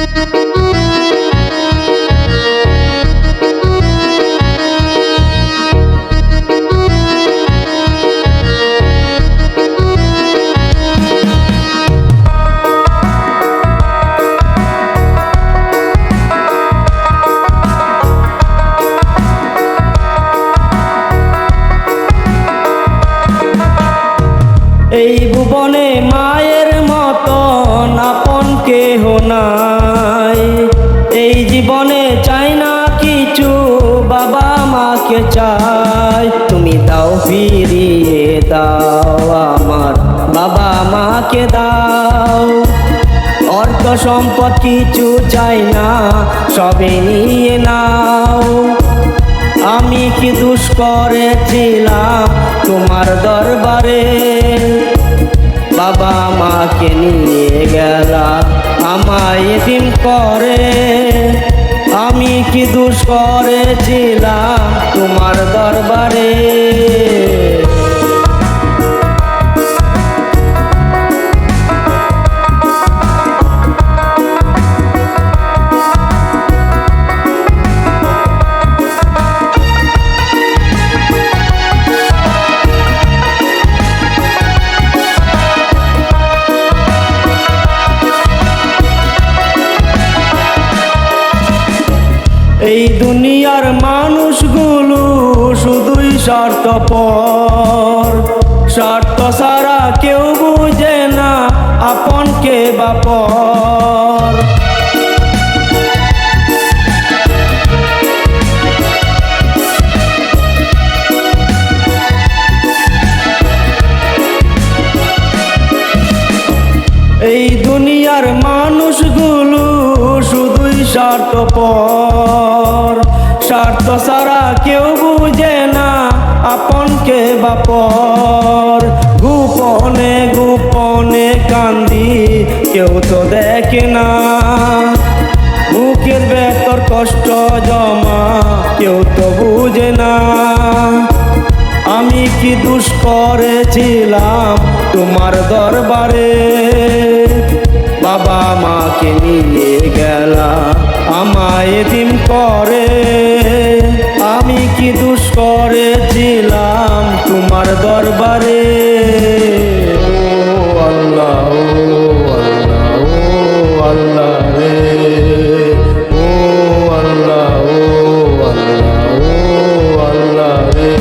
এই ভুবনে মায়ের মতন আপন কেহ নাই। এই জীবনে চাই না কিছু, বাবা মাকে চাই। তুমি দাও ফিরিয়ে দাও আমার বাবা মাকে দাও। অর্থ সম্পদ কিছু চাই না, সবে নিয়ে নাও। আমি কি দোষ করেছিলাম তোমার দরবারে? বাবা মাকে নিয়ে গেলা আমায় এতিম করে। আমি কি দোষ করেছিলাম তোমার দরবারে? এই দুনিয়ার মানুষগুলো শুধুই স্বার্থপর। স্বার্থ ছাড়া কেউ বুঝে না আপন কে বা পর। এই দুনিয়ার মানুষগুলো শুধুই স্বার্থপর। স্বার্থ ছাড়া কেউ বুঝে না আপন কে বা পর। গোপনে গোপনে কান্দি, কেউ তো দেখে না। বুকের ভেতর কষ্ট জমা, কেউ তো বুঝে না। আমি কি দোষ করেছিলাম তোমার দরবারে? বাবা মাকে নিয়ে গেলা আমায় এতিম করে। আমি কি দোষ করেছিলাম তোমার দরবারে? ও আল্লাহ, ও আল্লাহ, ও আল্লাহ রে। ও আল্লাহ, ও আল্লাহ, ও আল্লাহ রে।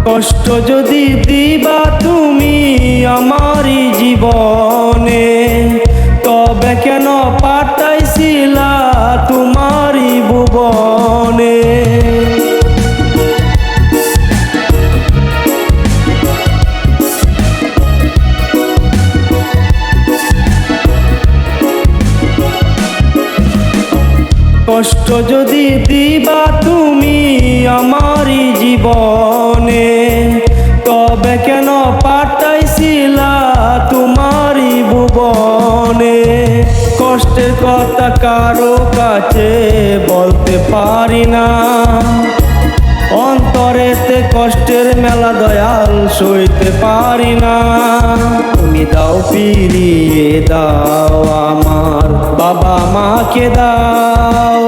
কষ্ট যদি দিবা তুমি আমারই জীবনে, তবে কেন পাঠাইছিলা তোমারই ভুবনে? কষ্ট যদি দিবা তুমি আমারই জীবনে, তবে কেন পাঠাইছিলা তোমারই ভুবনে? কষ্টের কথা কারো কাছে বলতে পারি না। অন্তরেতে কষ্টের মেলা দয়াল সইতে পারি না। তুমি দাও ফিরিয়ে দাও আমার বাবা মাকে দাও।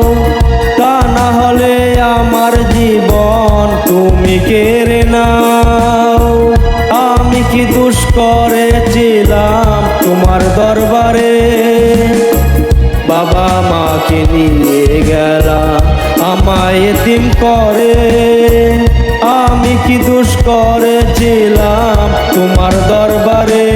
তা না হলে আমার জীবন তুমি কেড়ে নাও। আমি কি দোষ করেছিলাম তোমার দরবারে? বাবা মাকে নিয়ে গেলা আমায় এতিম করে। আমি কি দোষ করেছিলাম তোমার দরবারে?